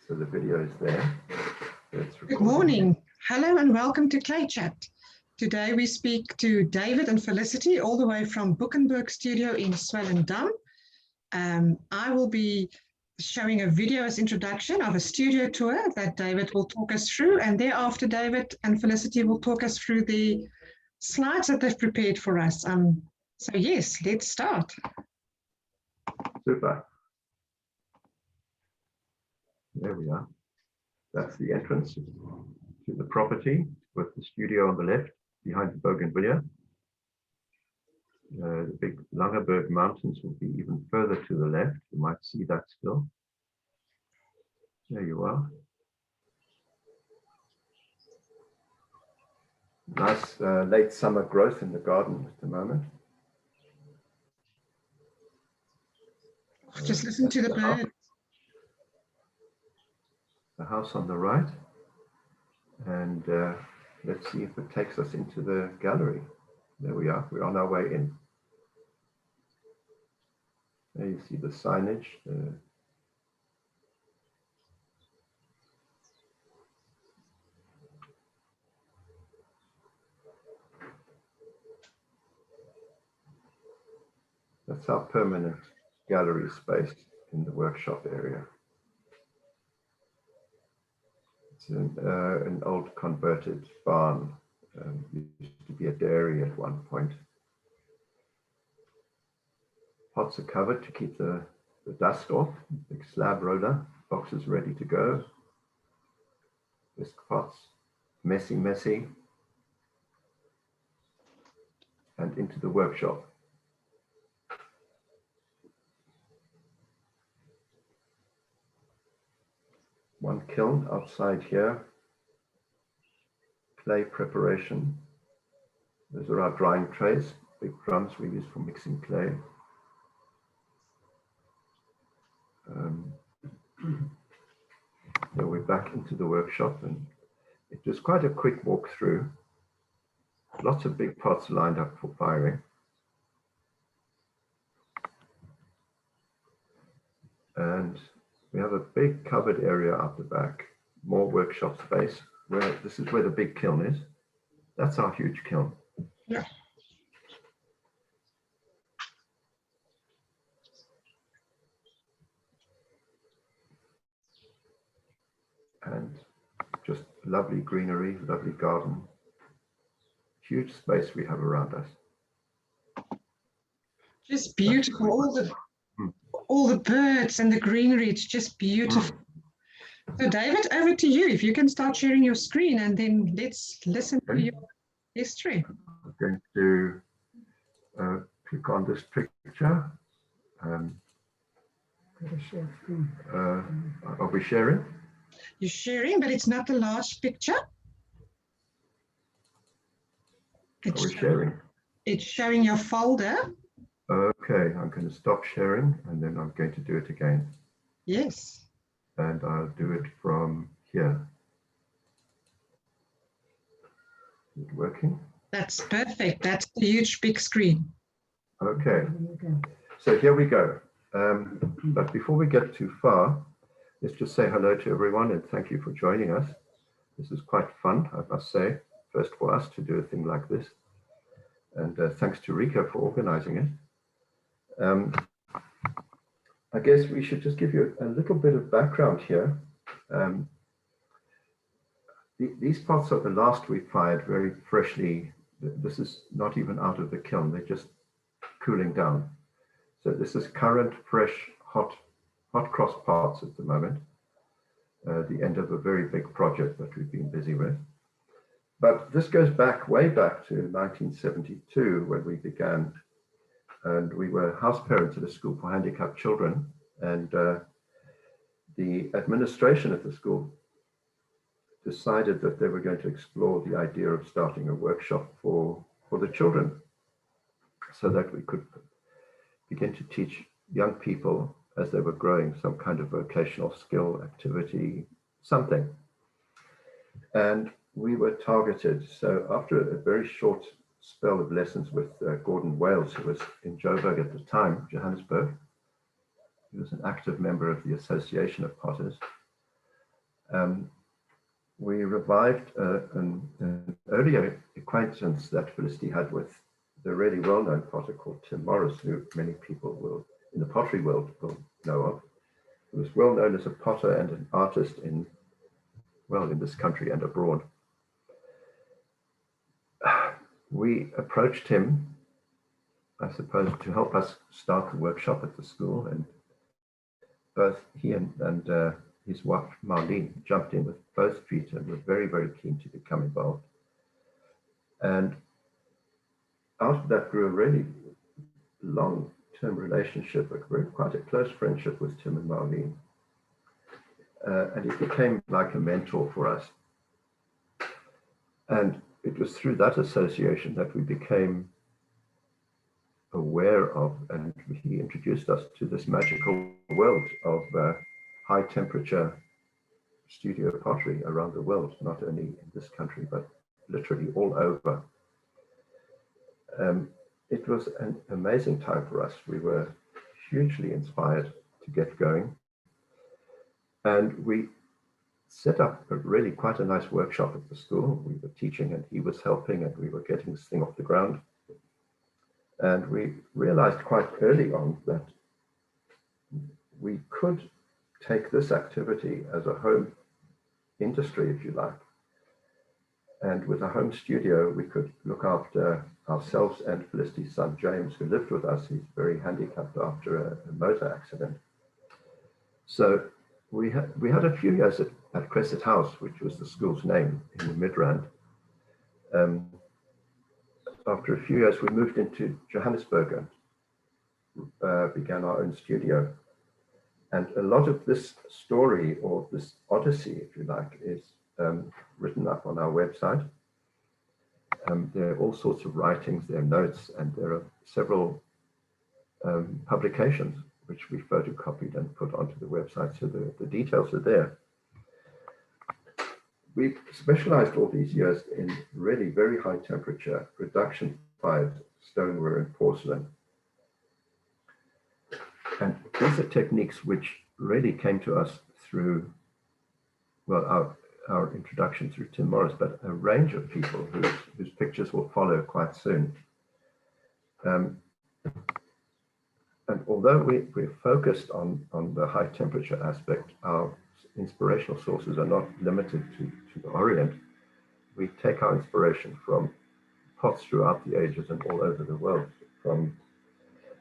So the video is there. Good morning. Hello and welcome to ClayChat. Today we speak to David and Felicity all the way from Boekenberg Studio in Swellendam. I will be showing a video as introduction of a studio tour that David will talk us through, and thereafter David and Felicity will talk us through the slides that they've prepared for us. So yes, let's start. Super. There we are. That's the entrance to the property with the studio on the left behind the bougainvillea. The big Langeberg Mountains will be even further to the left. You might see that still. There you are. Nice late summer growth in the garden at the moment. Just listen to the birds. The house on the right, and let's see if it takes us into the gallery. There we are. We're on our way in. There you see the signage. That's our permanent gallery space in the workshop area. It's an old converted barn. Used to be a dairy at one point. Pots are covered to keep the dust off. Big slab roller, boxes ready to go. Bisque pots, messy, messy. And into the workshop. One kiln outside here, clay preparation. Those are our drying trays, big drums we use for mixing clay. So we're back into the workshop, and it was quite a quick walk through. Lots of big pots lined up for firing. And we have a big covered area out the back, more workshop space, where this is where the big kiln is. That's our huge kiln. Yeah. And just lovely greenery, lovely garden. Huge space we have around us. Just beautiful. All the birds and the greenery, it's just beautiful. So David, over to you. If you can start sharing your screen, and then let's listen to your history. I'm going to click on this picture. Are we sharing? You're sharing, but it's not the last picture. Are we sharing? It's showing your folder. Okay, I'm going to stop sharing, and then I'm going to do it again. Yes. And I'll do it from here. Is it working? That's perfect. That's a huge big screen. Okay. So here we go. But before we get too far, let's just say hello to everyone and thank you for joining us. This is quite fun, I must say, first for us to do a thing like this. And thanks to Rika for organizing it. I guess we should just give you a little bit of background here. These pots are the last we fired very freshly. This is not even out of the kiln, they're just cooling down. So this is current, fresh, hot cross pots at the moment. The end of a very big project that we've been busy with. But this goes back, way back to 1972 when we began. And we were house parents at a school for handicapped children. And the administration at the school decided that they were going to explore the idea of starting a workshop for the children so that we could begin to teach young people as they were growing some kind of vocational skill, activity, something. And we were targeted. So after a very short spell of lessons with Gordon Wales, who was in Joburg at the time, Johannesburg. He was an active member of the Association of Potters. we revived an earlier acquaintance that Felicity had with the really well-known potter called Tim Morris, who many people will, in the pottery world, will know of. He was well known as a potter and an artist in this country and abroad. We approached him, I suppose, to help us start the workshop at the school, and both he and his wife Marlene jumped in with both feet and were very, very keen to become involved. And out of that grew a really long-term relationship, quite a close friendship with Tim and Marlene. And he became like a mentor for us. And it was through that association that we became aware of, and he introduced us to this magical world of high temperature studio pottery around the world, not only in this country, but literally all over. It was an amazing time for us. We were hugely inspired to get going. And we set up really quite a nice workshop at the school. We were teaching and he was helping, and we were getting this thing off the ground. And we realized quite early on that we could take this activity as a home industry, if you like. And with a home studio, we could look after ourselves and Felicity's son, James, who lived with us. He's very handicapped after a motor accident. So we had a few years at Cresset House, which was the school's name in the Midrand. After a few years, we moved into Johannesburg and began our own studio. And a lot of this story, or this odyssey, if you like, is written up on our website. There are all sorts of writings, there are notes, and there are several publications which we photocopied and put onto the website, so the details are there. We've specialized all these years in really very high temperature production-fired stoneware and porcelain. And these are techniques which really came to us through, well, our introduction through Tim Morris, but a range of people whose pictures will follow quite soon. And although we're focused on the high temperature aspect, our inspirational sources are not limited to the Orient. We take our inspiration from pots throughout the ages and all over the world, from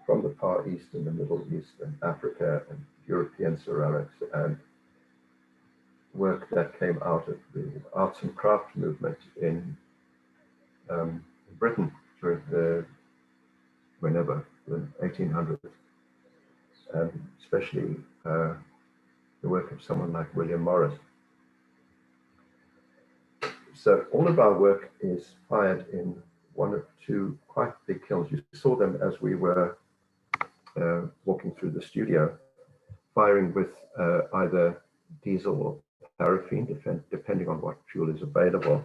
the Far East and the Middle East and Africa and European ceramics, and work that came out of the arts and craft movement in Britain during the 1800s, and especially the work of someone like William Morris. So all of our work is fired in one or two quite big kilns. You saw them as we were walking through the studio, firing with either diesel or paraffin, depending on what fuel is available.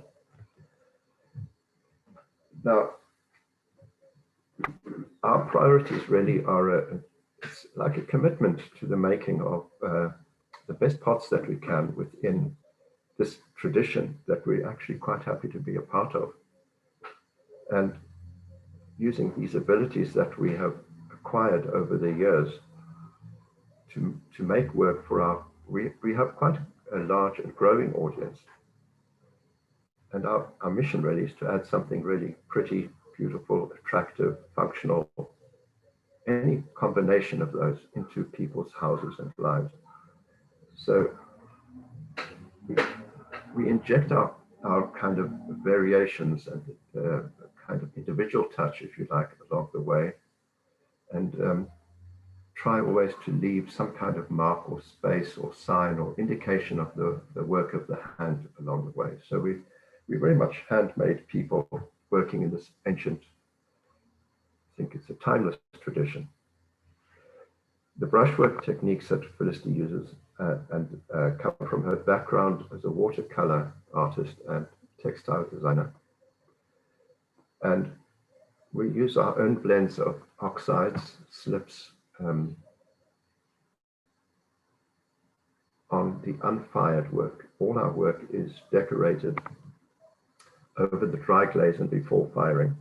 Now, our priorities really are it's like a commitment to the making of the best pots that we can within this tradition that we're actually quite happy to be a part of. And using these abilities that we have acquired over the years to make work for we have quite a large and growing audience. And our mission really is to add something really pretty, beautiful, attractive, functional, any combination of those into people's houses and lives. So we inject our kind of variations and kind of individual touch, if you like, along the way, and try always to leave some kind of mark or space or sign or indication of the work of the hand along the way. So we very much handmade people working in this ancient, I think it's a timeless tradition. The brushwork techniques that Felicity uses come from her background as a watercolor artist and textile designer. And we use our own blends of oxides, slips, on the unfired work. All our work is decorated over the dry glaze and before firing.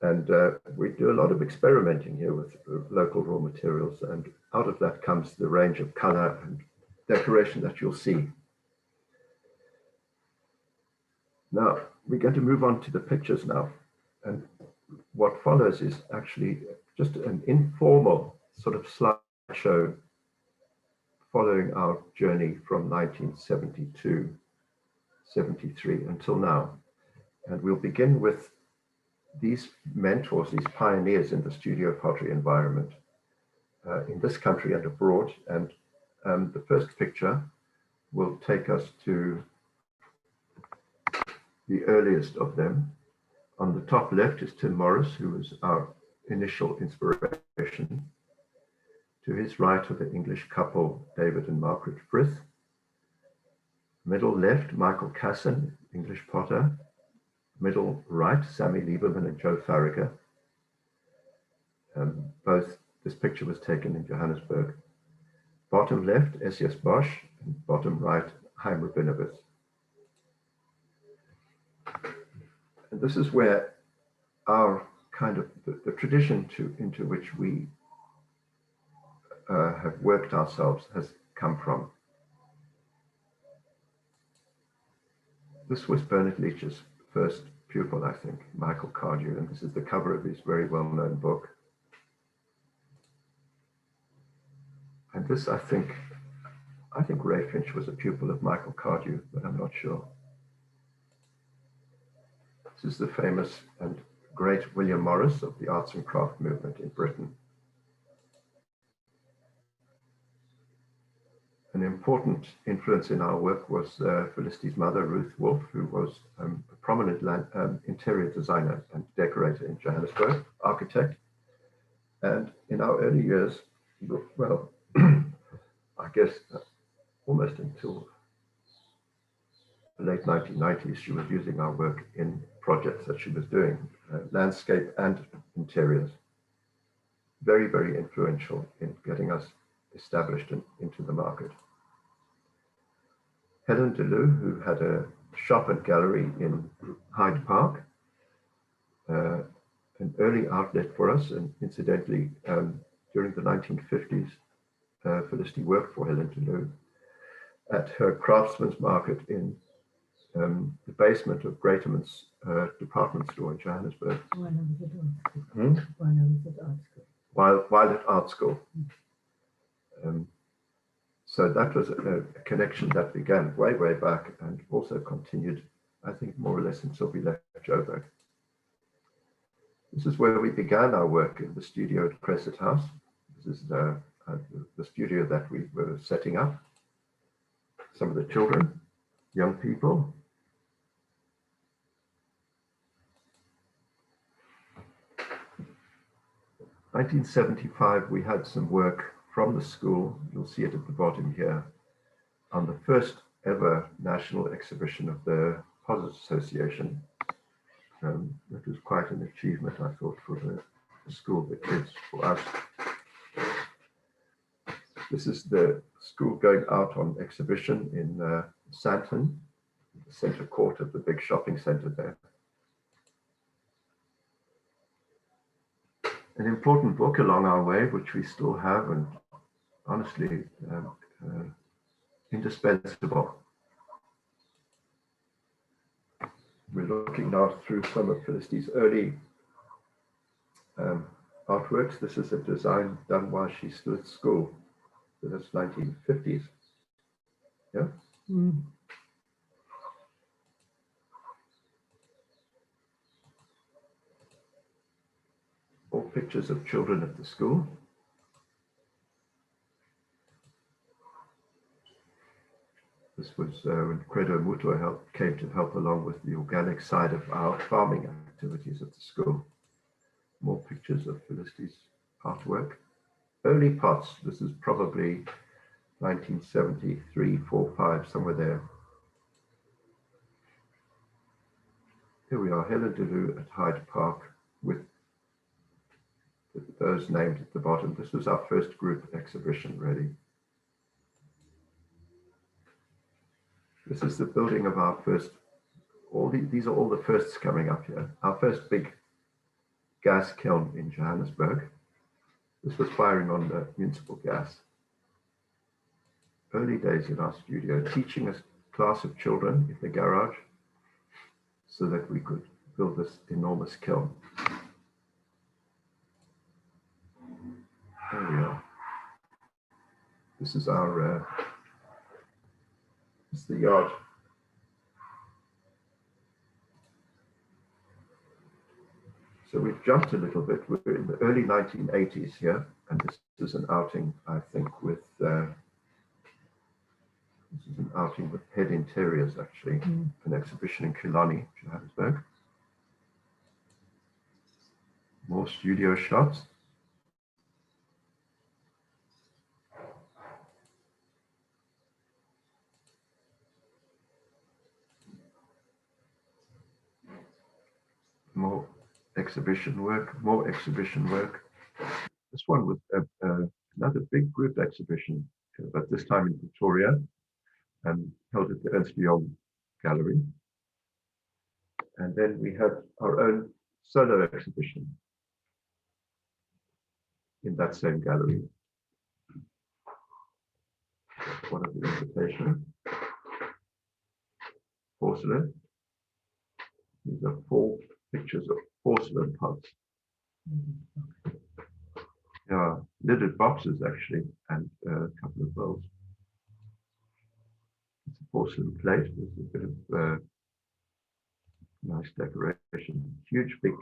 And we do a lot of experimenting here with local raw materials, and out of that comes the range of color and decoration that you'll see. Now, we're going to move on to the pictures now. And what follows is actually just an informal sort of slideshow following our journey from 1972, 73 until now. And we'll begin with these mentors, these pioneers in the studio pottery environment in this country and abroad. And the first picture will take us to the earliest of them. On the top left is Tim Morris, who was our initial inspiration. To his right are the English couple, David and Margaret Frith. Middle left, Michael Casson, English potter. Middle right, Sammy Lieberman and Joe Farragher. This picture was taken in Johannesburg. Bottom left, S.S. Bosch, and bottom right, Chaim Rabinovitz. And this is where our kind of the tradition into which we have worked ourselves has come from. This was Bernard Leach's first pupil, I think, Michael Cardew, and this is the cover of his very well-known book. And this, I think Ray Finch was a pupil of Michael Cardew, but I'm not sure. This is the famous and great William Morris of the arts and craft movement in Britain. An important influence in our work was Felicity's mother, Ruth Wolfe, who was a prominent interior designer and decorator in Johannesburg, architect. And in our early years, well, I guess almost until the late 1990s, she was using our work in projects that she was doing, landscape and interiors. Very, very influential in getting us established into the market. Helen DeLue, who had a shop and gallery in Hyde Park, an early outlet for us, and incidentally, during the 1950s, Felicity worked for Helen DeLue at her craftsman's market in the basement of Greaterman's department store in Johannesburg. While at art school. So that was a connection that began way, way back and also continued, I think, more or less until we left Joburg. This is where we began our work in the studio at Cresset House. This is the studio that we were setting up. Some of the children, young people. In 1975, we had some work from the school, you'll see it at the bottom here, on the first ever national exhibition of the Potters Association. It was quite an achievement, I thought, for the school, the kids, for us. This is the school going out on exhibition in Sandton, the center court of the big shopping center there. An important book along our way, which we still have, and honestly, indispensable. We're looking now through some of Felicity's early artworks. This is a design done while she's still at school. So that's 1950s. Yeah. Mm. All pictures of children at the school. This was when Credo Muto came to help along with the organic side of our farming activities at the school. More pictures of Felicity's artwork. Early pots, this is probably 1973, 4, 5, somewhere there. Here we are, Helen DeLue at Hyde Park with those named at the bottom. This was our first group exhibition, really. This is the building of our first, these are all the firsts coming up here. Our first big gas kiln in Johannesburg. This was firing on the municipal gas. Early days in our studio, teaching a class of children in the garage so that we could build this enormous kiln. There we are. This is our, this is the yard. So we've jumped a little bit. We're in the early 1980s here, and this is an outing, I think, with this is an outing with Head Interiors, actually, an exhibition in Killarney, Johannesburg. More studio shots. More exhibition work, more exhibition work. This one was another big group exhibition, but this time in Pretoria, and held at the Ernst Young Gallery. And then we had our own solo exhibition in that same gallery. One of the invitations. Porcelain. These are 4 pictures of porcelain pots. Yeah, lidded boxes actually, and a couple of bowls. It's a porcelain plate. There's a bit of nice decoration. Huge big,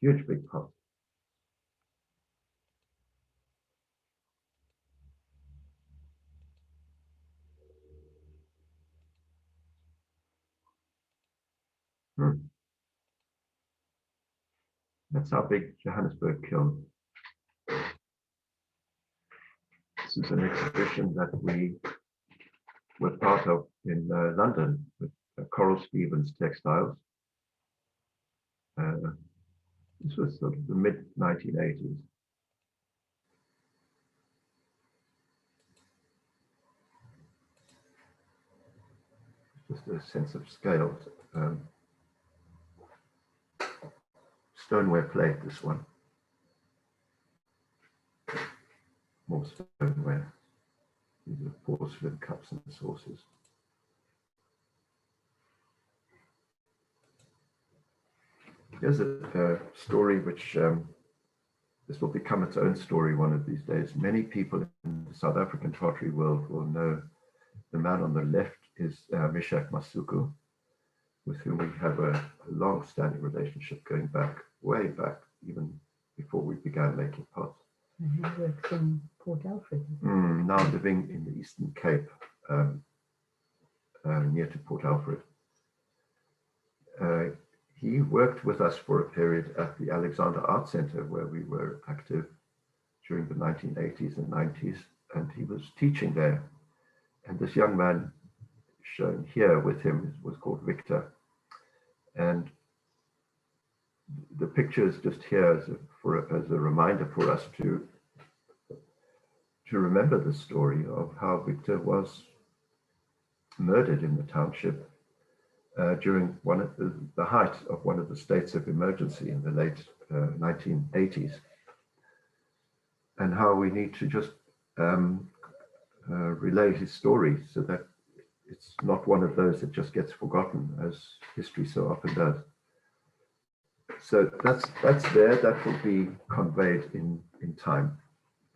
huge big pot. That's our big Johannesburg kiln. This is an exhibition that we were part of in London with Coral Stevens Textiles. This was sort of the mid-1980s. Just a sense of scale. Stoneware plate, this one. More stoneware. These are porcelain cups and saucers. Here's a story which this will become its own story one of these days. Many people in the South African pottery world will know the man on the left is Meshach Masuku, with whom we have a long-standing relationship going back, way back, even before we began making pots. And he works in Port Alfred. Now living in the Eastern Cape, near to Port Alfred. He worked with us for a period at the Alexander Art Center, where we were active during the 1980s and 90s, and he was teaching there. And this young man shown here with him was called Victor. And the picture is just here as a reminder for us to remember the story of how Victor was murdered in the township during one of the height of one of the states of emergency in the late 1980s, and how we need to just relay his story so that it's not one of those that just gets forgotten, as history so often does. So that's there. That will be conveyed in time.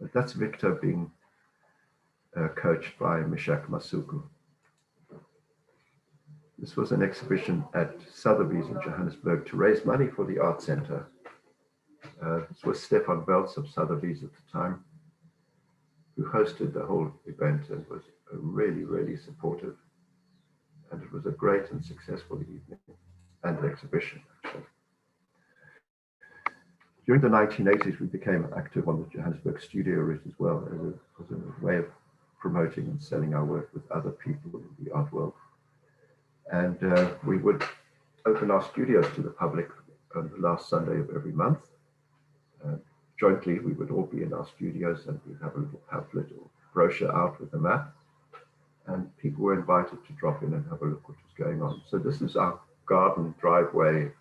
But that's Victor being coached by Meshach Masuku. This was an exhibition at Sotheby's in Johannesburg to raise money for the art center. This was Stefan Belts of Sotheby's at the time, who hosted the whole event and was really, really supportive. And it was a great and successful evening and exhibition, actually. During the 1980s, we became active on the Johannesburg studio route as well, as a way of promoting and selling our work with other people in the art world. And we would open our studios to the public on the last Sunday of every month. Jointly, we would all be in our studios, and we'd have a little pamphlet or brochure out with a map. and people were invited to drop in and have a look what was going on. So this is our garden, driveway,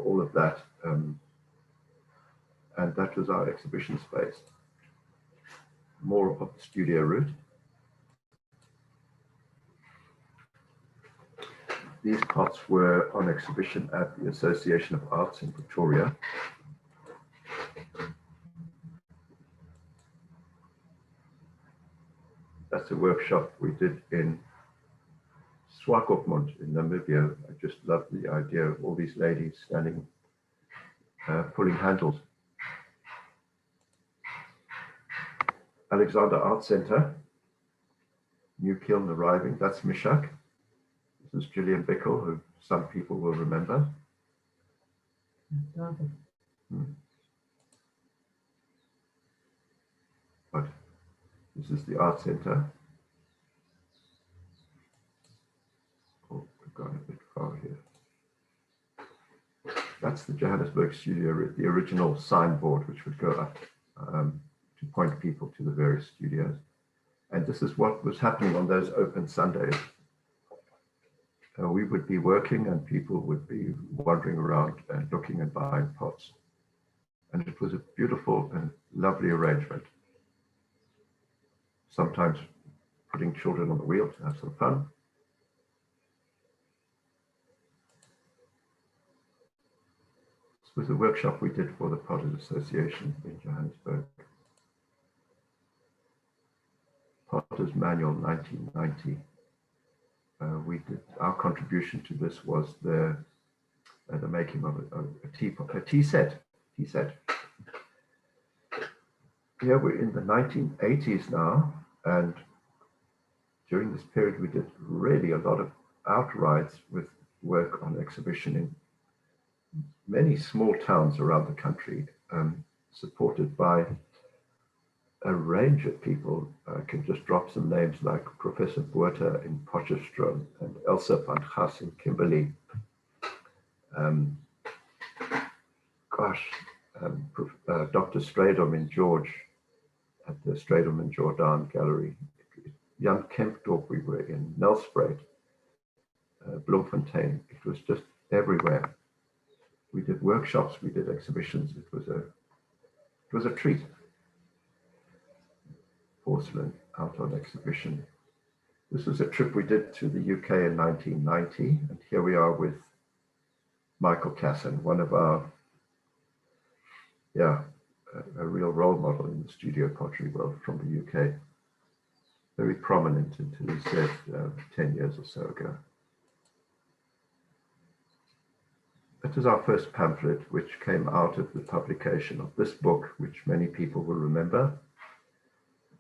all of that. And that was our exhibition space. More of the studio route. These pots were on exhibition at the Association of Arts in Pretoria. That's a workshop we did in Swakopmund in Namibia. I just love the idea of all these ladies standing, pulling handles. Alexander Art Center, new kiln arriving. That's Mishak. This is Gillian Bickel, who some people will remember. But this is the art center. Oh, we've gone a bit far here. That's the Johannesburg studio, the original signboard, which would go up to point people to the various studios. And this is what was happening on those open Sundays. We would be working and people would be wandering around and looking and buying pots. And it was a beautiful and lovely arrangement. Sometimes putting children on the wheel to have some fun. This was a workshop we did for the Potters Association in Johannesburg. Potters Manual 1990. We did, our contribution to this was the making of a tea set. Here we're in the 1980s now, and during this period we did really a lot of outrides with work on exhibition in many small towns around the country, supported by a range of people. I can just drop some names like Professor Botha in Potchefstroom and Elsa van Gas in Kimberley. Dr. Stradom in George at the Stradom and Jordan Gallery. Jan Kempdorp, we were in Nelspruit, Bloemfontein. It was just everywhere. We did workshops, we did exhibitions. It was a treat. Porcelain out on exhibition. This was a trip we did to the UK in 1990, and here we are with Michael Casson, one of our, a real role model in the studio pottery world from the UK. Very prominent until he said 10 years or so ago. That was our first pamphlet, which came out of the publication of this book, which many people will remember.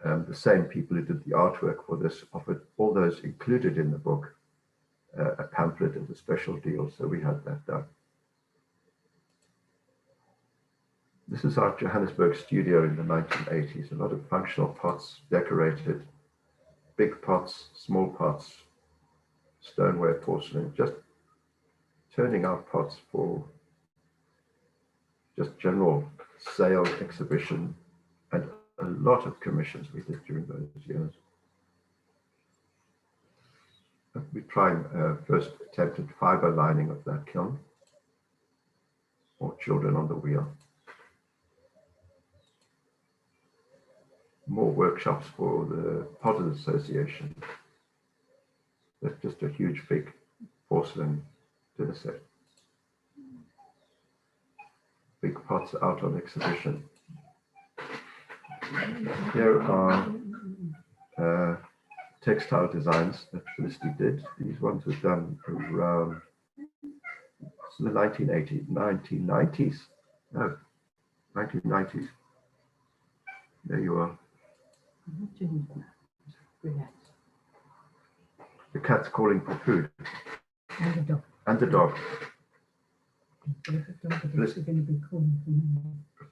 The same people who did the artwork for this offered all those included in the book a pamphlet as a special deal, so we had that done. This is our Johannesburg studio in the 1980s. A lot of functional pots, decorated, big pots, small pots, stoneware, porcelain, just turning out pots for just general sale, exhibition, and a lot of commissions we did during those years. We tried first attempted fiber lining of that kiln, or children on the wheel. More workshops for the Potters Association. That's just a huge, big porcelain dinner set. Big pots out on exhibition. Here are textile designs that Felicity did. These ones were done around the 1990s. No, 1990s. There you are. The cat's calling for food. And the dog. And the dog.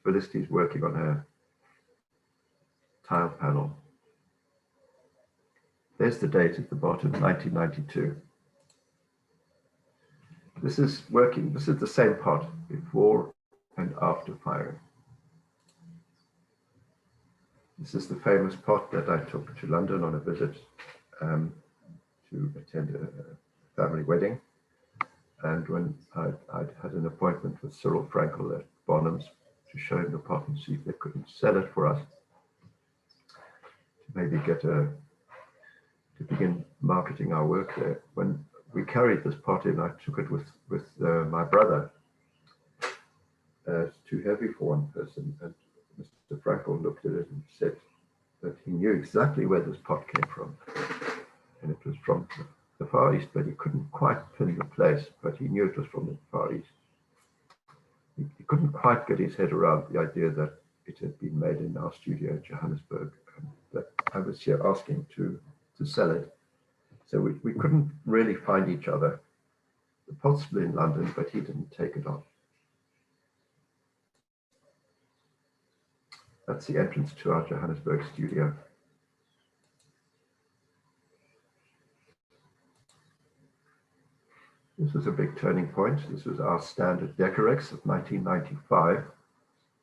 Felicity's working on her tile panel. There's the date at the bottom, 1992. This is working, this is the same pot before and after firing. This is the famous pot that I took to London on a visit to attend a family wedding. And when I'd had an appointment with Cyril Frankel at Bonham's to show him the pot and see if they couldn't sell it for us, to maybe to begin marketing our work there. When we carried this pot in, I took it with my brother. It's too heavy for one person, and Mr. Frankel looked at it and said that he knew exactly where this pot came from, and it was from the Far East, but he couldn't quite pin the place, but he knew it was from the Far East. He couldn't quite get his head around the idea that it had been made in our studio in Johannesburg, and that I was here asking to sell it. So we couldn't really find each other. The pot's still in London, but he didn't take it on. That's the entrance to our Johannesburg studio. This was a big turning point. This was our standard Decorex of 1995,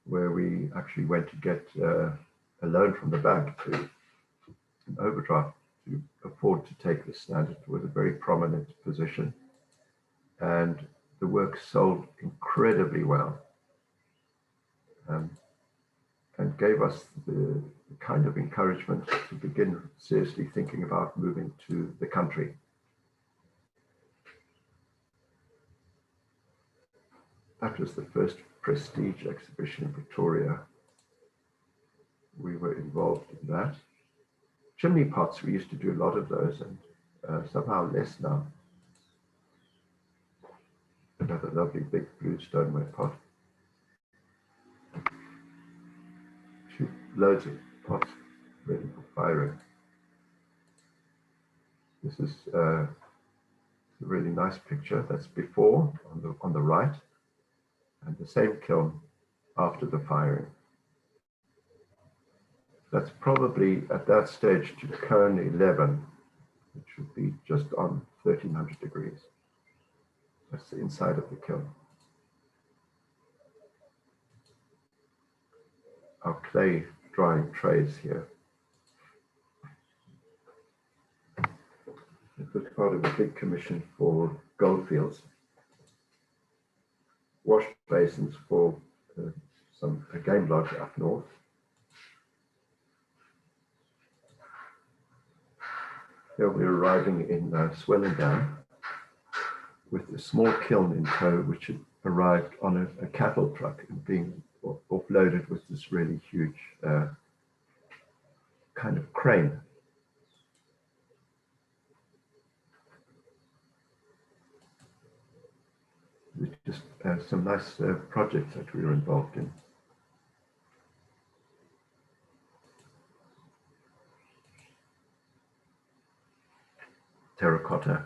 where we actually went to get a loan from the bank to an overdraft to afford to take the standard. It was a very prominent position, and the work sold incredibly well, and gave us the kind of encouragement to begin seriously thinking about moving to the country. That was the first prestige exhibition in Pretoria. We were involved in that. Chimney pots, we used to do a lot of those, and somehow less now. Another lovely big blue stoneware pot. Loads of pots ready for firing. This is a really nice picture. That's before on the right, and the same kiln after the firing. That's probably at that stage to cone 11, which would be just on 1300 degrees. That's the inside of the kiln. Our clay drying trays here. It was part of a big commission for Goldfields. Wash basins for a game lodge up north. Here we're arriving in Swellendam with a small kiln in tow, which had arrived on a cattle truck and being offloaded with this really huge kind of crane. Just some nice projects that we were involved in. Terracotta.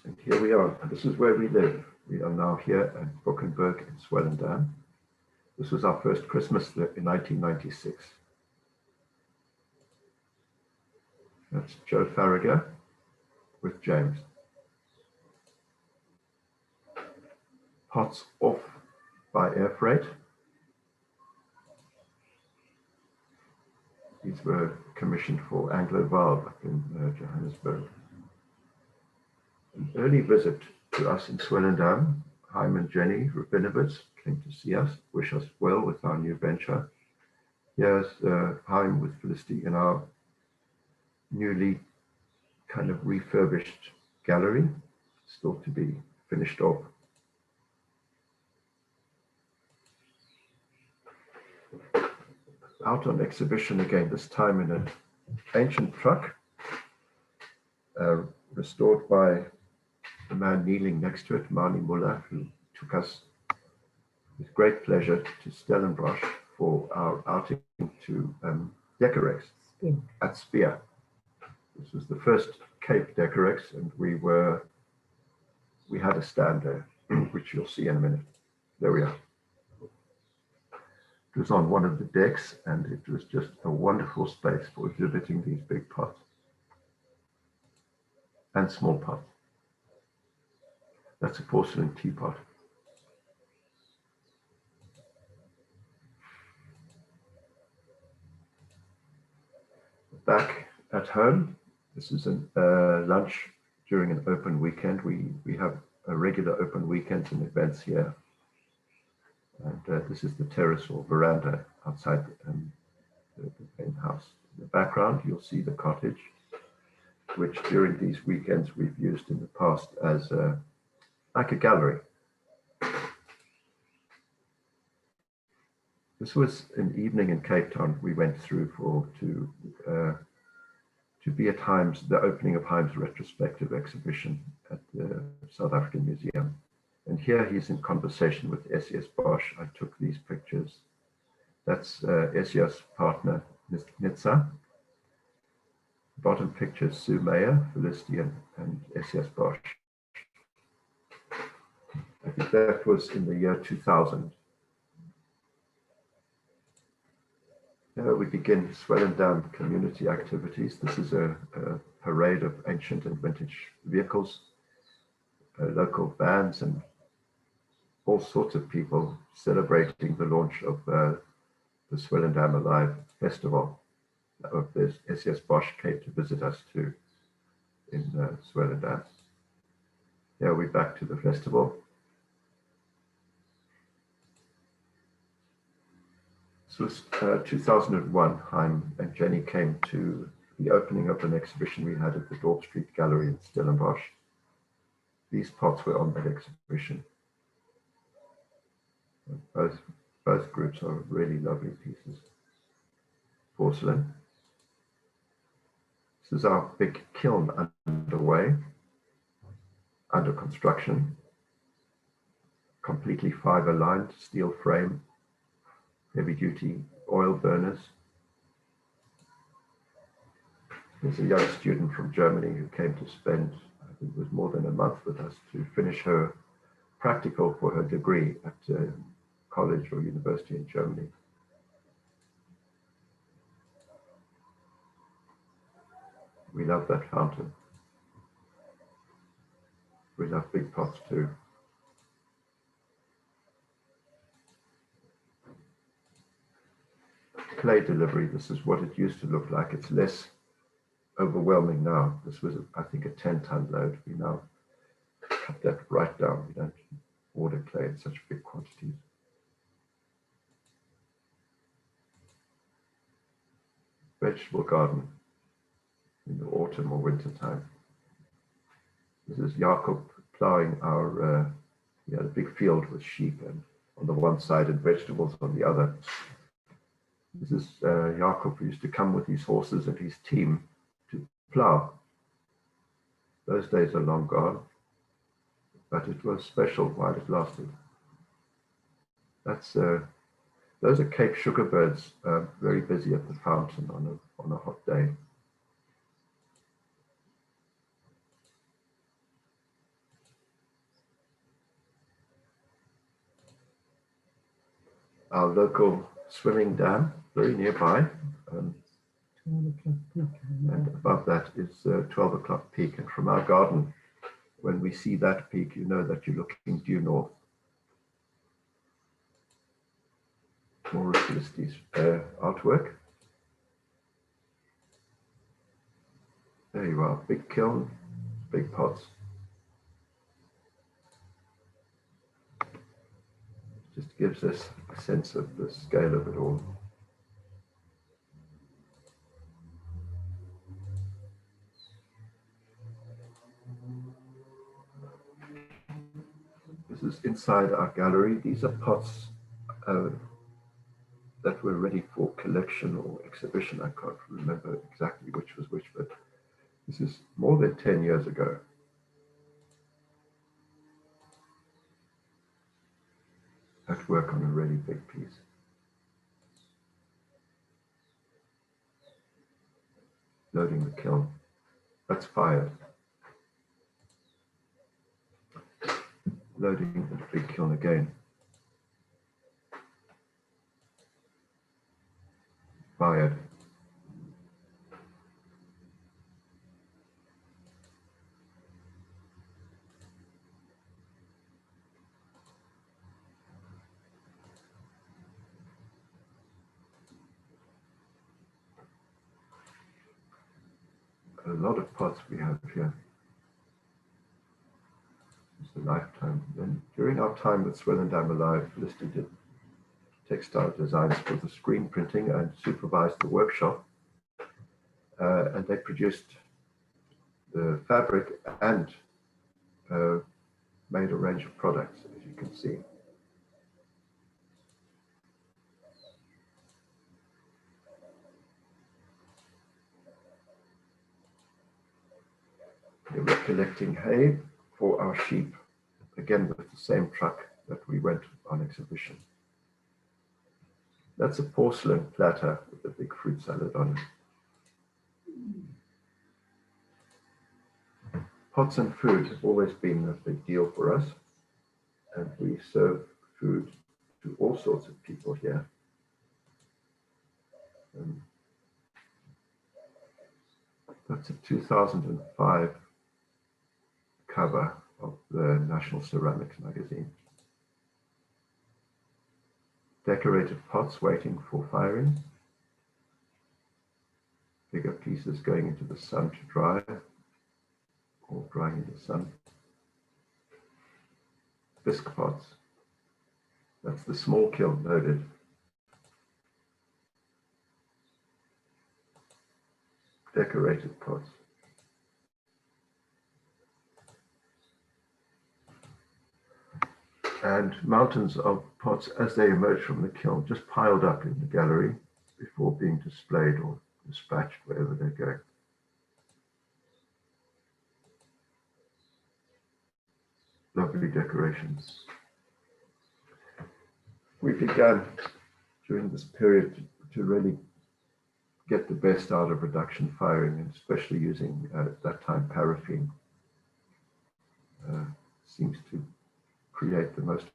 And here we are. This is where we live. We are now here at Boekenberg in Swellendam. This was our first Christmas in 1996. That's Joe Farragher with James. Pots off by air freight. These were commissioned for Anglo Valve up in Johannesburg. An early visit to us in Swellendam. Haim and Jenny Rabinovitz came to see us, wish us well with our new venture. Here's Haim with Felicity in our newly kind of refurbished gallery, still to be finished off. Out on exhibition again, this time in an ancient truck, restored by the man kneeling next to it, Marlene Muller, who took us with great pleasure to Stellenbosch for our outing to Decorex at Spear. This was the first Cape Decorex, and we had a stand there, which you'll see in a minute. There we are. It was on one of the decks, and it was just a wonderful space for exhibiting these big pots and small pots. That's a porcelain teapot. back at home. This is a lunch during an open weekend. We have a regular open weekends and events here. And this is the terrace or veranda outside the main house. In the background, you'll see the cottage, which during these weekends we've used in the past as like a gallery. This was an evening in Cape Town we went through to be at the opening of Himes' retrospective exhibition at the South African Museum. And here he's in conversation with SES Bosch. I took these pictures. That's SES partner Nitsa. Bottom pictures, Sue Meyer, Felicity, and SES Bosch. I think that was in the year 2000. Here we begin Swellendam community activities. This is a parade of ancient and vintage vehicles, local bands, and all sorts of people celebrating the launch of the Swellendam Alive Festival. There's SES Bosch came to visit us too in Swellendam. Here we're back to the festival. This was 2001. Heim and Jenny came to the opening of an exhibition we had at the Dorp Street Gallery in Stellenbosch. These pots were on that exhibition. Both groups are really lovely pieces. Porcelain. This is our big kiln underway, under construction. Completely fiber lined, steel frame, heavy duty oil burners. There's a young student from Germany who came to spend, I think it was more than a month with us to finish her practical for her degree at college or university in Germany. We love that fountain. We love big pots too. Clay delivery, this is what it used to look like. It's less overwhelming now. This was, I think, a 10-ton load. We now cut that right down. We don't order clay in such big quantities. Vegetable garden in the autumn or winter time. This is Jakob plowing our he had a big field with sheep and on the one side and vegetables on the other. This is Jakob, who used to come with his horses and his team to plow. Those days are long gone, but it was special while it lasted. That's those are Cape sugarbirds, very busy at the fountain on a hot day. Our local swimming dam, very nearby. And above that is 12 o'clock peak. And from our garden, when we see that peak, you know that you're looking due north. More of Felicity's artwork. There you are, big kiln, big pots. Just gives us a sense of the scale of it all. This is inside our gallery. These are pots that were ready for collection or exhibition. I can't remember exactly which was which, but this is more than 10 years ago. At work on a really big piece. Loading the kiln. That's fired. Loading the big kiln again. Fired. a lot of pots we have here. It's a lifetime. Then during our time with Swellendam Alive, Felicity did textile designs for the screen printing and supervised the workshop. And they produced the fabric and made a range of products, as you can see. They were collecting hay for our sheep, again with the same truck that we went on exhibition. That's a porcelain platter with a big fruit salad on it. Pots and food have always been a big deal for us, and we serve food to all sorts of people here. That's a 2005 cover of the National Ceramics magazine. Decorated pots waiting for firing. Bigger pieces going into the sun to dry, or drying in the sun. Bisque pots. That's the small kiln loaded. Decorated pots. And mountains of pots as they emerge from the kiln, just piled up in the gallery before being displayed or dispatched wherever they're going. Lovely decorations. We began during this period to really get the best out of reduction firing, and especially using at that time paraffin. Seems to create the most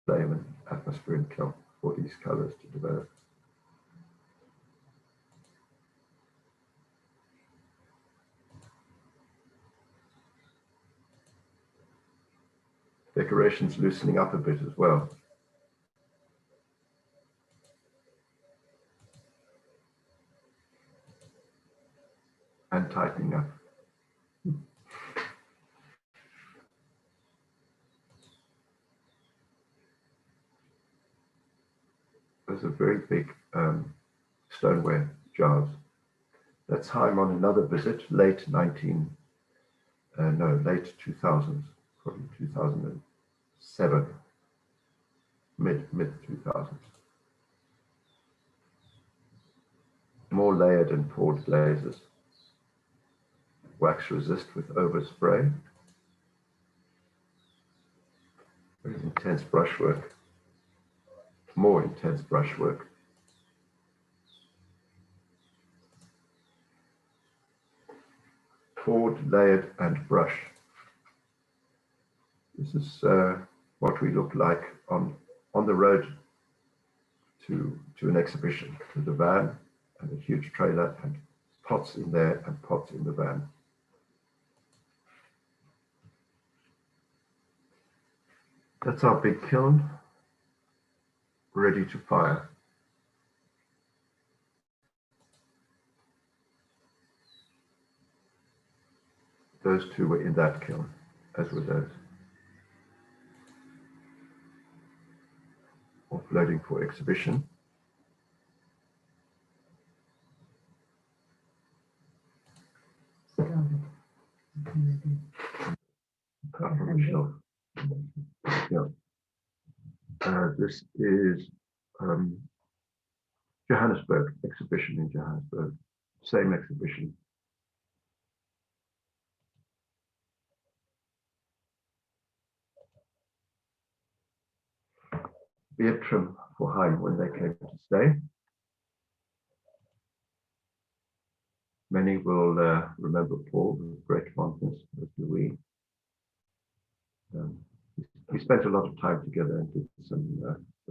flame and atmosphere in kiln for these colors to develop. Decorations loosening up a bit as well. And tightening up. Those are very big stoneware jars. That's how I'm on another visit, late 2000s, probably 2007, mid 2000s. More layered and poured glazes. Wax resist with overspray. Very intense brushwork. More intense brushwork. Poured, layered, and brush. This is what we look like on the road to an exhibition, with a van and a huge trailer and pots in there and pots in the van. That's our big kiln, ready to fire. Those two were in that kiln, as were those. Offloading for exhibition. Yeah. This is Johannesburg, exhibition in Johannesburg. Same exhibition. Beard trim for Hein when they came to stay. Many will remember Paul with great fondness with Louis. We spent a lot of time together and did some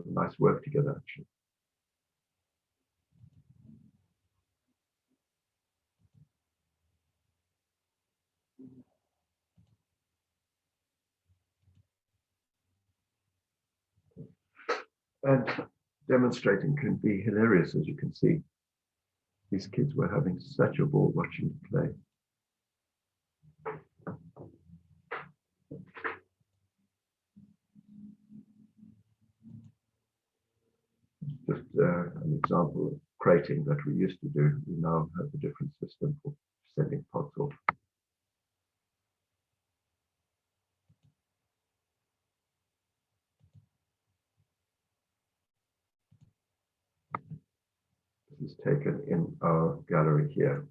nice work together, actually. And demonstrating can be hilarious, as you can see. These kids were having such a ball watching it play. Just an example of crating that we used to do. We now have a different system for sending pots off. This is taken in our gallery here.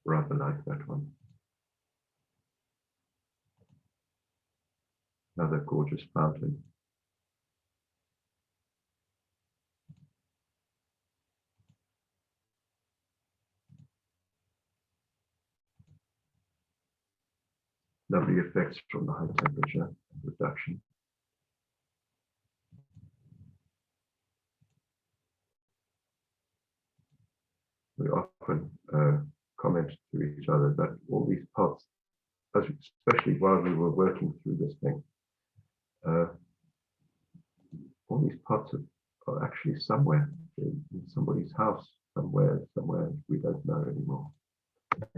Rather like that one. Another gorgeous fountain. Lovely effects from the high temperature reduction. We often comment to each other that all these pots, especially while we were working through this thing, all these pots are actually somewhere in somebody's house, somewhere we don't know anymore.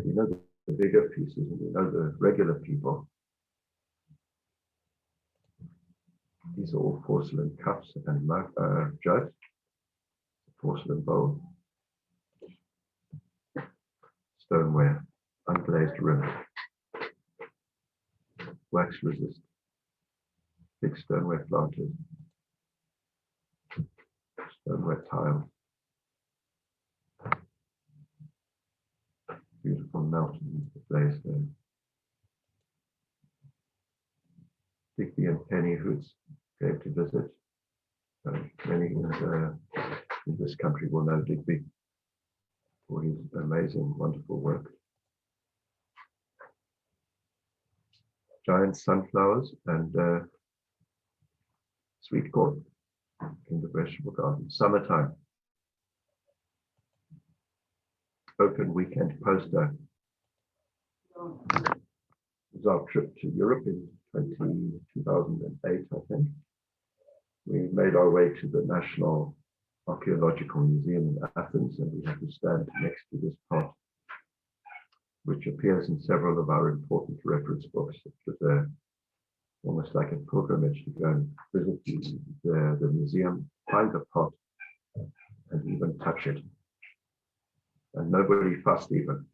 We know the bigger pieces and we know the regular people. These are all porcelain cups and jugs, porcelain bowl, stoneware, unglazed rim, wax resist, big stoneware planters, stoneware tile, beautiful mountain displays there. Digby and Penny, who's came to visit. Many in this country will know Digby for his amazing, wonderful work. Giant sunflowers and sweet corn in the vegetable garden. Summertime. Open weekend poster. It was our trip to Europe in 2008, I think. We made our way to the National Archaeological Museum in Athens, and we had to stand next to this pot, which appears in several of our important reference books. It was almost like a pilgrimage to go and visit the museum, find the pot, and even touch it. And nobody fussed even.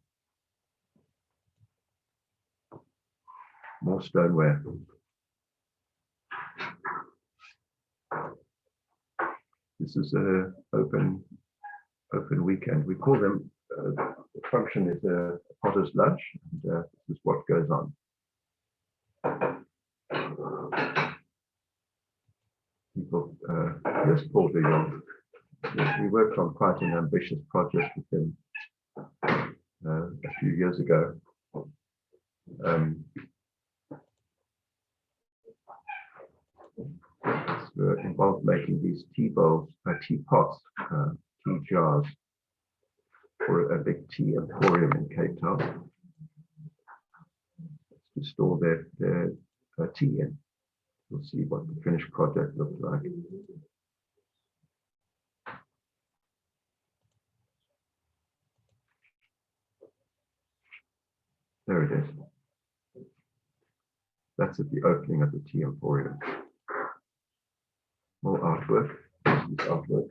More stoneware. This is an open weekend. We call them, the function is a potter's lunch, and this is what goes on. People, here's Paul de Jong. We worked on quite an ambitious project with him a few years ago. Involved making these tea bowls, teapots, tea jars for a big tea emporium in Cape Town to store their tea in. We'll see what the finished project looks like. There it is. That's at the opening of the tea emporium. More artwork. This is artwork.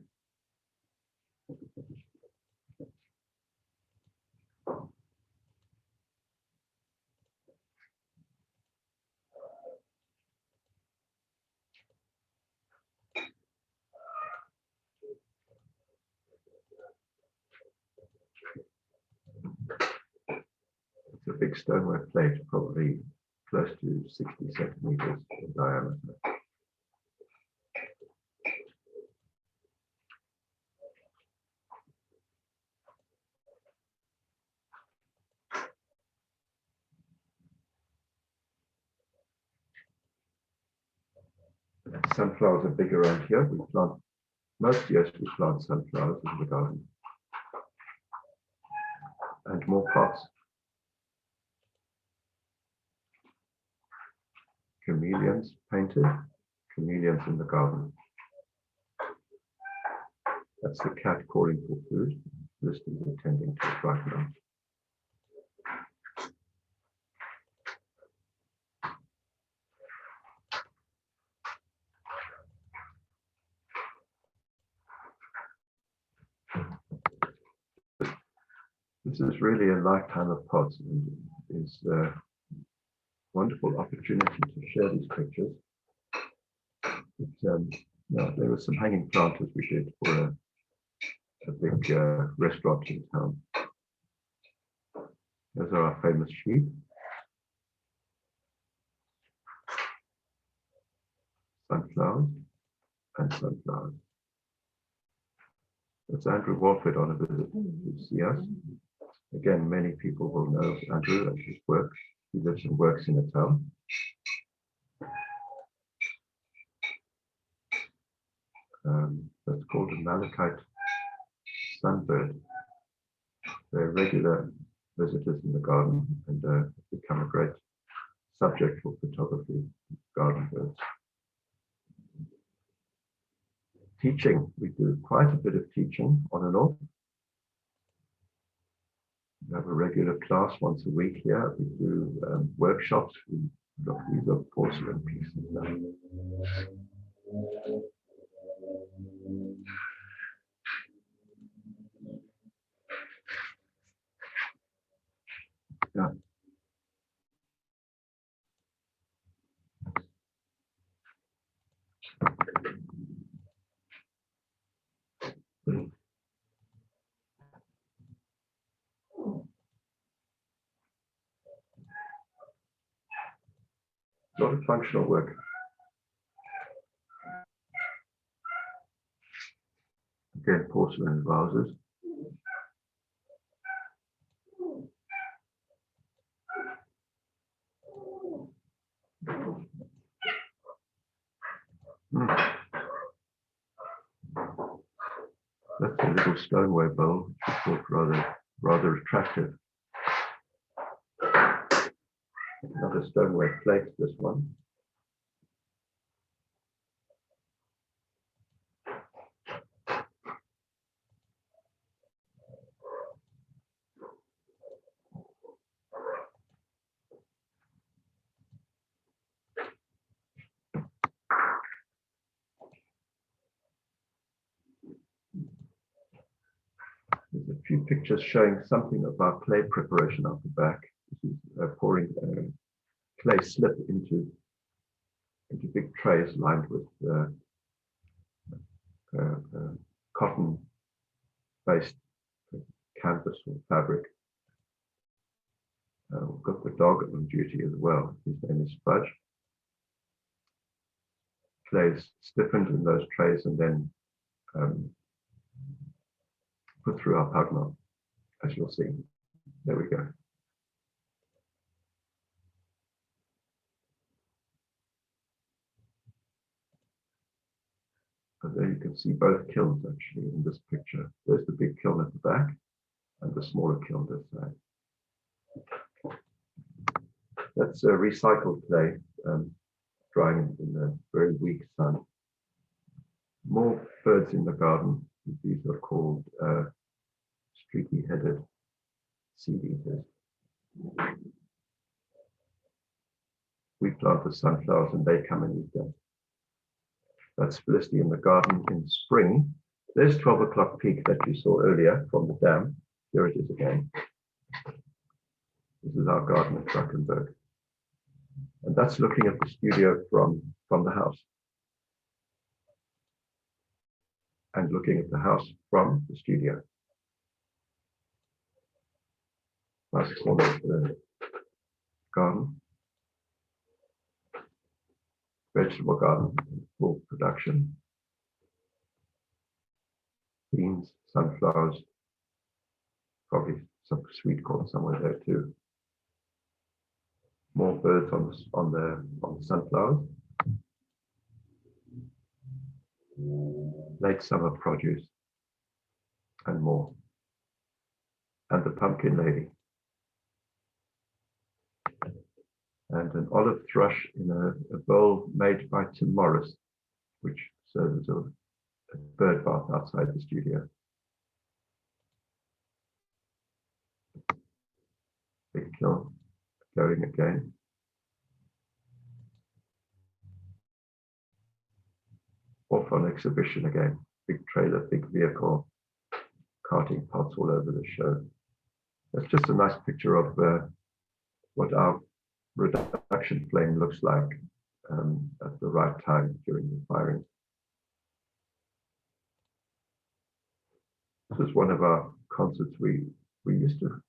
It's a big stoneware plate, probably close to 60 centimeters in diameter. Sunflowers are big around here. We plant, most years we plant sunflowers in the garden. And more pots. chameleons painted, chameleons in the garden. That's the cat calling for food. Felicity is attending to it right now. This is really a lifetime of pots, and is a wonderful opportunity to share these pictures. Yeah, there were some hanging planters we did for a big restaurant in town. Those are our famous sheep. Sunflowers and sunflowers. That's Andrew Walford on a visit to see us. Again, many people will know Andrew and his work. He lives and works in a town. That's called a malachite sunbird. They're regular visitors in the garden and become a great subject for photography, garden birds. Teaching, we do quite a bit of teaching on and off. We have a regular class once a week here. We do workshops. These are porcelain pieces now. Yeah. A lot of functional work. Again, porcelain vases. That's a little stoneware bowl, which I thought rather attractive. Another stoneware plate, this one. There's a few pictures showing something about clay preparation out the back. This is pouring clay slip into big trays lined with cotton-based canvas or fabric. We've got the dog on duty as well. His name is Fudge. Clay is stiffened in those trays and then put through our pug mill, as you'll see. There we go. And there you can see both kilns actually in this picture. There's the big kiln at the back and the smaller kiln this side. That's a recycled clay, drying in the very weak sun. More birds in the garden. These are called streaky-headed seed eaters. We plant the sunflowers and they come and eat them. That's Felicity in the garden in spring. There's 12 o'clock peak that you saw earlier from the dam. Here it is again. This is our garden at Drakensberg. And that's looking at the studio from the house. And looking at the house from the studio. Nice corner of the garden. Vegetable garden, full production. Beans, sunflowers, probably some sweet corn somewhere there too. More birds on the sunflowers. Late summer produce and more. And the pumpkin lady. And and an olive thrush in a bowl made by Tim Morris, which serves as a bird bath outside the studio. Big kiln going again. Off on exhibition again. Big trailer, big vehicle, carting pots all over the show. That's just a nice picture of what our reduction flame looks like at the right time during the firing. This is one of our concerts. We used to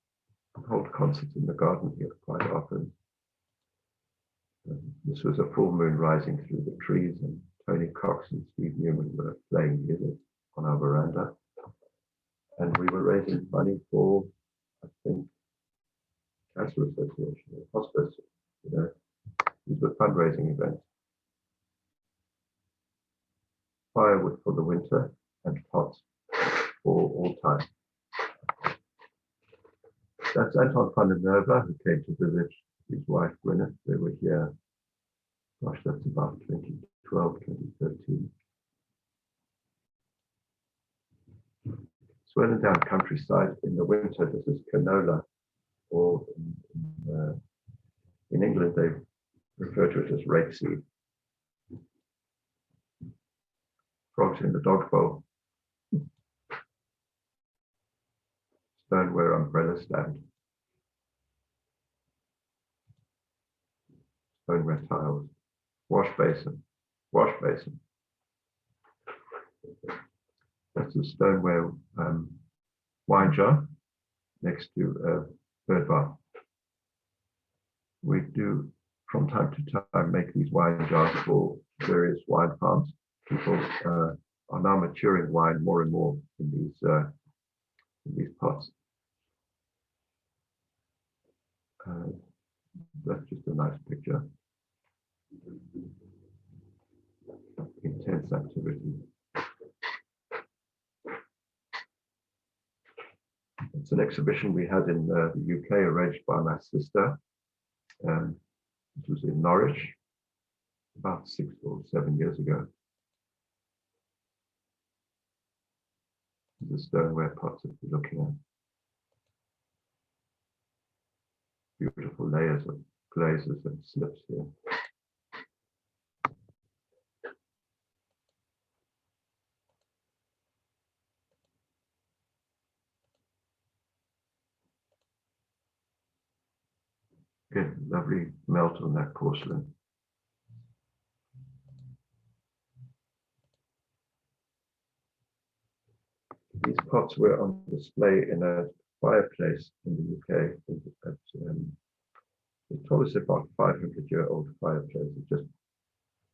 hold concerts in the garden here quite often. This was a full moon rising through the trees, and Tony Cox and Steve Newman were playing music on our veranda. And we were raising money for, I think, Cancer Association or Hospice. You know, these were fundraising events. Firewood for the winter and pots for all time. That's Anton van der Merwe, who came to visit his wife Gwyneth. They were here, gosh, that's about 2012, 2013. Swelling down countryside in the winter, this is canola, or in England they refer to it as rapeseed. Frogs in the dog bowl. Stoneware umbrella stand. Stoneware tiles. Wash basin. Wash basin. That's a stoneware wine jar next to a bird bath. We do, from time to time, make these wine jars for various wine farms. People are now maturing wine more and more in these pots. That's just a nice picture. Intense activity. It's an exhibition we had in the UK, arranged by my sister. It was in Norwich about 6 or 7 years ago. The stoneware pots that we're looking at. Beautiful layers of glazes and slips here. Good, lovely melt on that porcelain. These pots were on display in a fireplace in the UK. They told us about 500-year-old fireplace.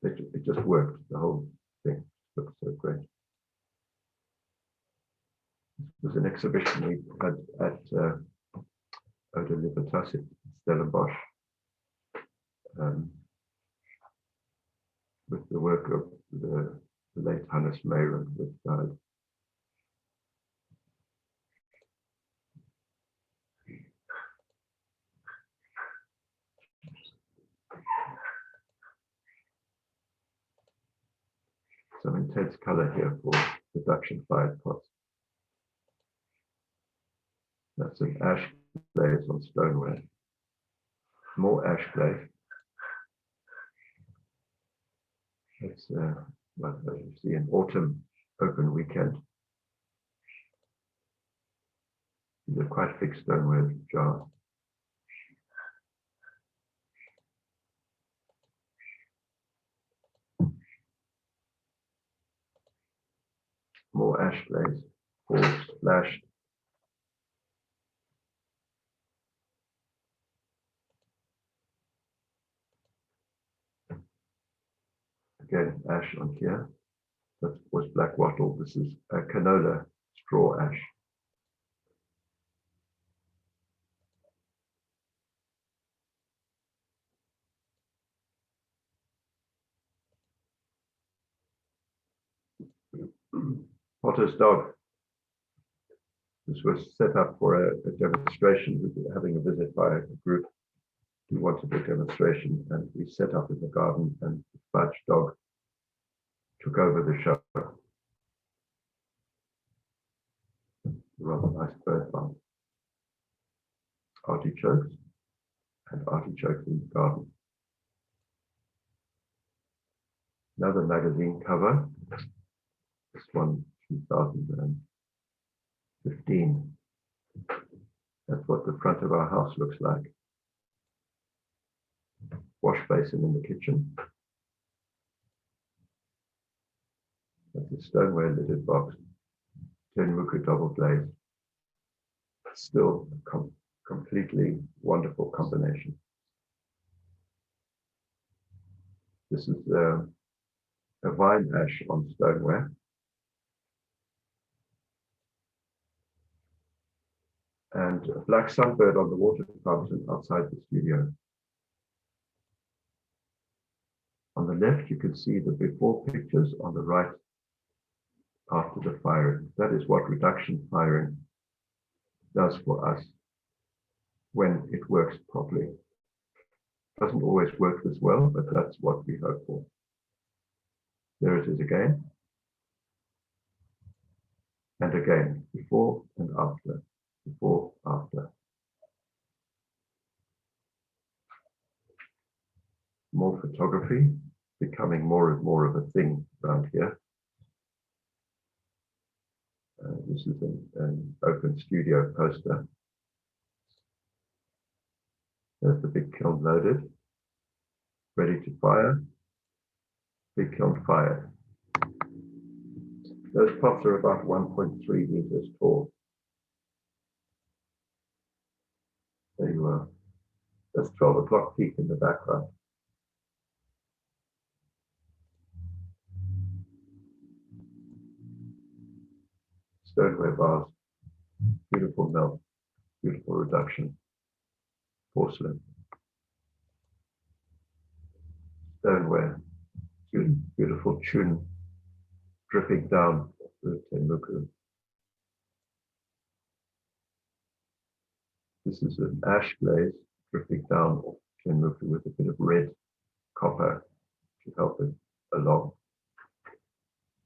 It just worked. The whole thing looked so great. This was an exhibition we had at Eau de Libertas in Stellenbosch, with the work of the late Hannes Meyron, who died. Some intense color here for production fired pots. That's an ash glaze on stoneware. More ash glaze. It's well, as you see, an autumn open weekend. These are quite big stoneware jars. More ash glaze, all splashed. Again, ash on here. That was black wattle. This is a canola straw ash. Potter's dog. This was set up for a demonstration, having a visit by a group he wanted a demonstration, and we set up in the garden, and the Fudge dog took over the show. Rather nice bird farm. Artichokes and artichokes in the garden. Another magazine cover, this one 2015. That's what the front of our house looks like. Wash basin in the kitchen. That's a stoneware lidded box. Tenmuku double glaze. Still a completely wonderful combination. This is a vine ash on stoneware. And a black sunbird on the water fountain outside the studio. On the left, you can see the before pictures. On the right, after the firing. That is what reduction firing does for us when it works properly. Doesn't always work this well, but that's what we hope for. There it is again. And again, before and after, before, after. More photography, becoming more and more of a thing around here. This is an open studio poster. There's the big kiln loaded, ready to fire. Big kiln fired. Those pots are about 1.3 meters tall. There you are. That's 12 o'clock peak in the background. Stoneware vase, beautiful melt, beautiful reduction. Porcelain. Stoneware, beautiful tune dripping down the Tenmuku. This is an ash glaze dripping down Tenmuku with a bit of red copper to help it along.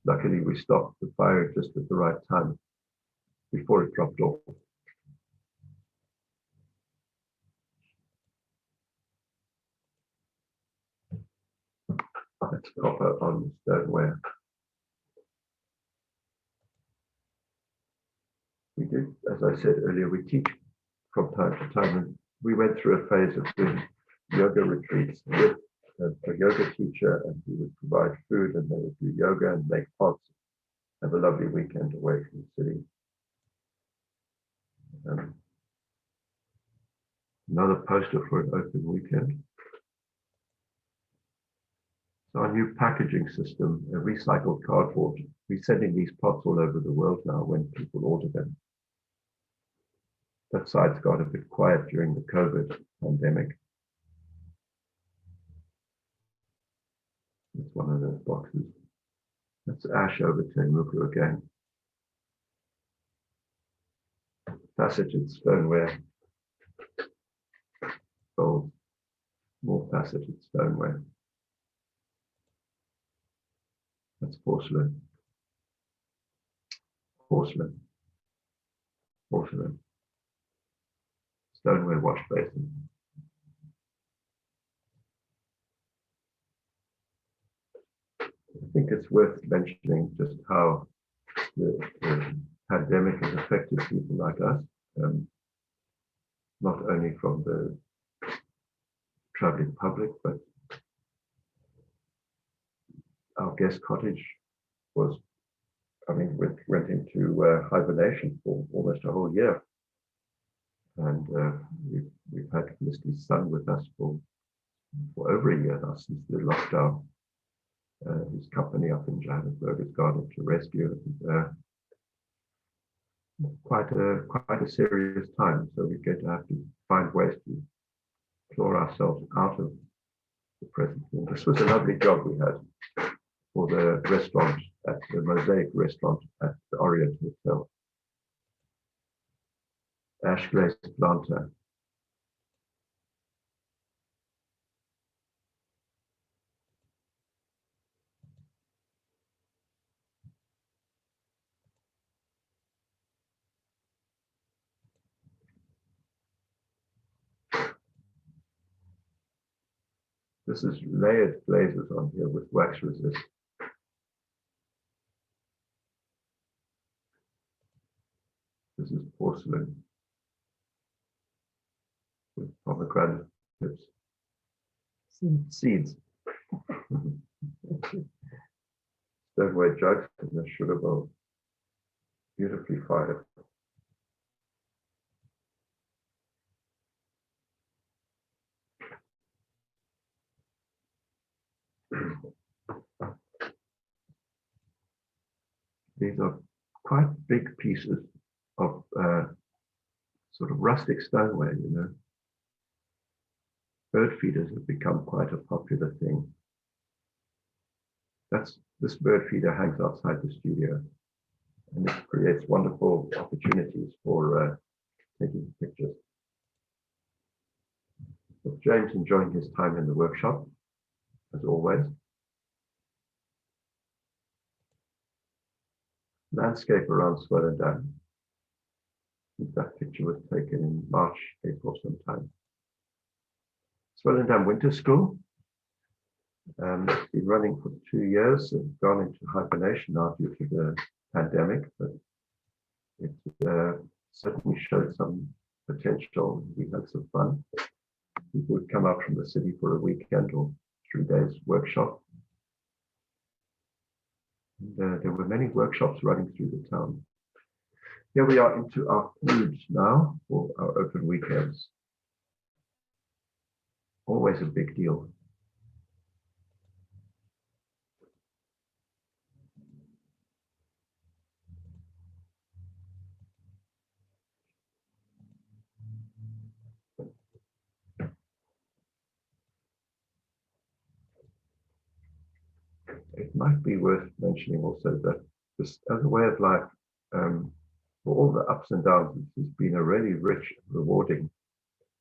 Luckily, we stopped the fire just at the right time before it dropped off. That's copper on stoneware. We did, as I said earlier, we teach from time to time, and we went through a phase of doing yoga retreats with a yoga teacher, and he would provide food, and they would do yoga and make pots, have a lovely weekend away from the city. Another poster for an open weekend. So our new packaging system, a recycled cardboard, we're sending these pots all over the world now when people order them. That side's got a bit quiet during the COVID pandemic. It's one of those boxes. That's ash over Tenmuku again. Faceted stoneware. Gold. More faceted stoneware. That's porcelain. Porcelain. Porcelain. Stoneware wash basin. I think it's worth mentioning just how the pandemic has affected people like us, not only from the traveling public, but our guest cottage was, went into hibernation for almost a whole year. And we've had Felicity's son with us for over a year now since the lockdown. His company up in Johannesburg has gone into rescue. Quite a serious time. So we're going to have to find ways to claw ourselves out of the present. And this was a lovely job we had for the restaurant at the Mosaic restaurant at the Orient Hotel. Ash glazed planter. This is layered glazes on here with wax resist. This is porcelain with pomegranate tips. Seeds. Stoneware jugs in a sugar bowl. Beautifully fired. These are quite big pieces of sort of rustic stoneware, you know. Bird feeders have become quite a popular thing. This bird feeder hangs outside the studio, and it creates wonderful opportunities for taking pictures. With James enjoying his time in the workshop, as always. Landscape around Swellendam. That picture was taken in March, April sometime. Swellendam Winter School. It's been running for 2 years and gone into hibernation now due to the pandemic, but it certainly showed some potential. We had some fun. People would come up from the city for a weekend or 3 days workshop. And, there were many workshops running through the town. Here we are into our food now for our open weekends. Always a big deal. It might be worth mentioning also that this, as a way of life, for all the ups and downs, this has been a really rich, rewarding,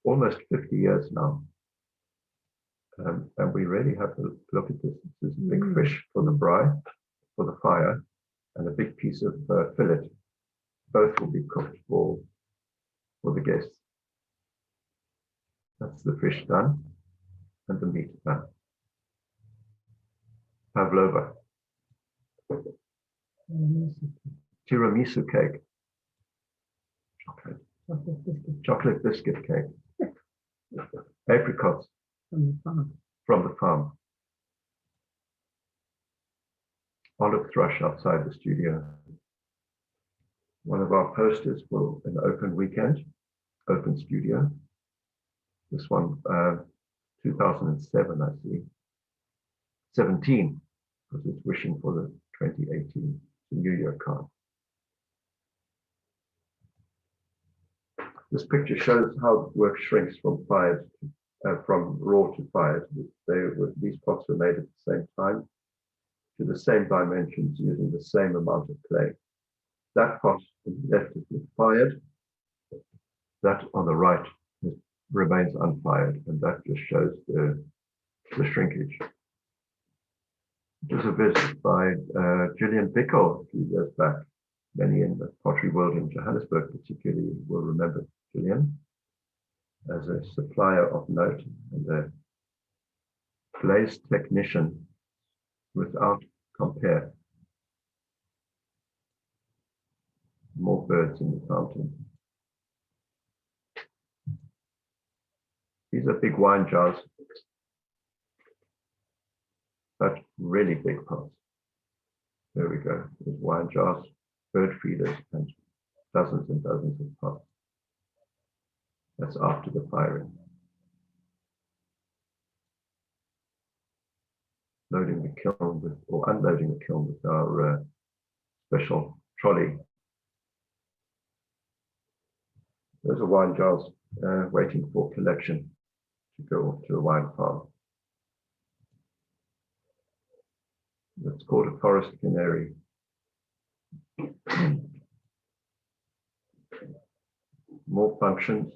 almost 50 years now. And we really have to look at this. This is a big fish for the braai, for the fire, and a big piece of fillet. Both will be cooked for the guests. That's the fish done, and the meat done. Pavlova. Tiramisu cake. Chocolate biscuit cake. Apricots from the farm. Olive thrush outside the studio. One of our posters for an open weekend, open studio. This one, 2007, I see. 17, because it's wishing for the 2018 New Year card. This picture shows how work shrinks from fired, from raw to fired. These pots were made at the same time, to the same dimensions, using the same amount of clay. That pot on the left is fired. That on the right remains unfired, and that just shows the shrinkage. It was a visit by Gillian Bickel a few years back. Many in the pottery world in Johannesburg particularly will remember Gillian as a supplier of note and a glaze technician without compare. More birds in the fountain. These are big wine jars, but really big pots. There we go. There's wine jars, bird feeders, and dozens and dozens of pots. That's after the firing. Loading the kiln with, or unloading the kiln with our special trolley. Those are wine jars waiting for collection to go off to a wine farm. It's called a forest canary. More functions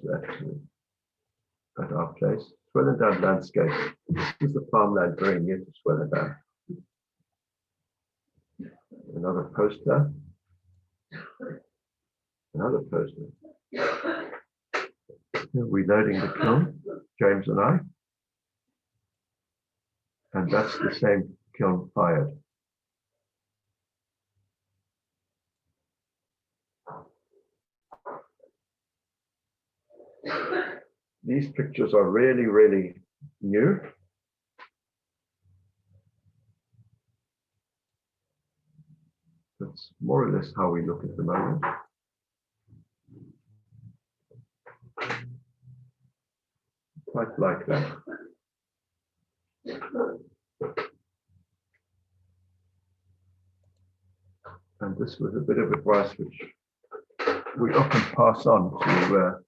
at our place. Swellendam landscape. This is the farmland very near to Swellendam. Another poster. Another poster. Reloading the kiln, James and I. And that's the same kiln fired. These pictures are really, really new. That's more or less how we look at the moment. Quite like that. And this was a bit of advice which we often pass on to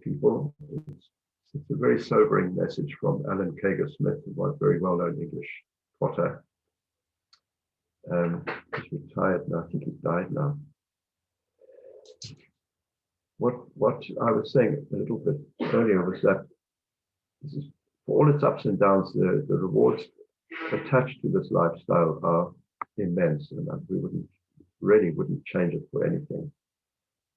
people. It's a very sobering message from Alan Kager-Smith, who was a very well-known English potter. He's retired now. I think he's died now. What I was saying a little bit earlier was that this is, for all its ups and downs, the rewards attached to this lifestyle are immense, and we wouldn't change it for anything.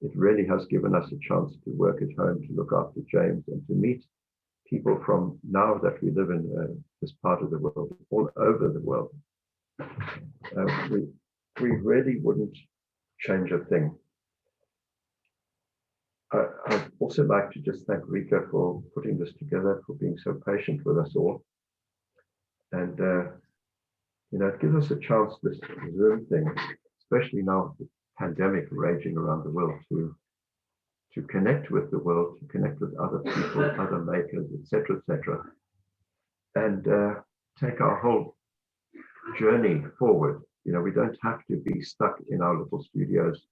It really has given us a chance to work at home, to look after James, and to meet people from now that we live in this part of the world, all over the world. We really wouldn't change a thing. I'd also like to just thank Rika for putting this together, for being so patient with us all. And, it gives us a chance, this Zoom thing, especially now with the pandemic raging around the world, to connect with the world, to connect with other people, other makers, etc., and take our whole journey forward. We don't have to be stuck in our little studios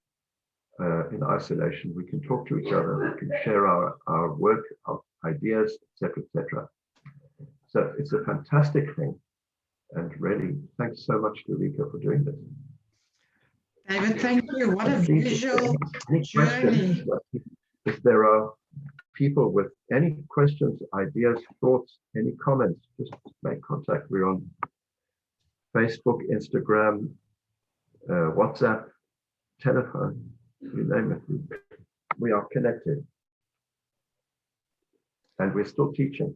in isolation. We can talk to each other, we can share our work, our ideas, etc. So it's a fantastic thing. And really, thanks so much to Rika for doing this. David, thank you. What a visual journey. If there are people with any questions, ideas, thoughts, any comments, just make contact. We're on Facebook, Instagram, WhatsApp, telephone, you name it. We are connected. And we're still teaching.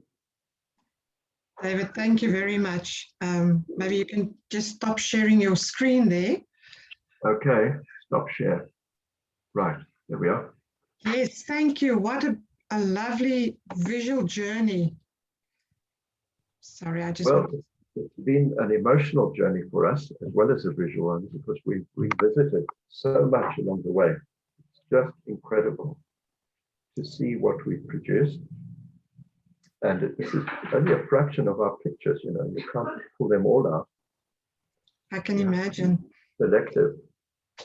David, thank you very much. Maybe you can just stop sharing your screen there. Okay, stop share. Right, there we are. Yes, thank you. What a lovely visual journey. Sorry, I just... Well, it's been an emotional journey for us as well as a visual one, because we've revisited so much along the way. It's just incredible to see what we've produced. And this is only a fraction of our pictures, you can't pull them all out. I can imagine. Selective.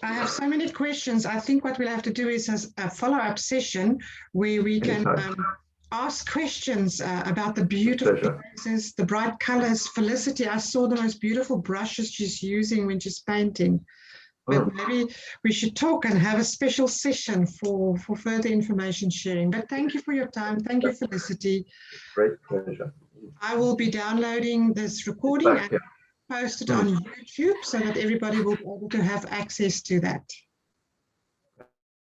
I have so many questions. I think what we'll have to do is a follow-up session where we can ask questions about the beautiful process, the bright colors. Felicity, I saw the most beautiful brushes she's using when she's painting. But maybe we should talk and have a special session for further information sharing. But thank you for your time. Thank you, Felicity. Great pleasure. I will be downloading this recording and post it on YouTube so that everybody will be able to have access to that.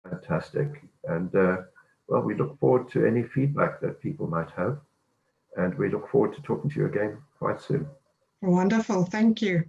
Fantastic. And well, we look forward to any feedback that people might have. And we look forward to talking to you again quite soon. Wonderful. Thank you.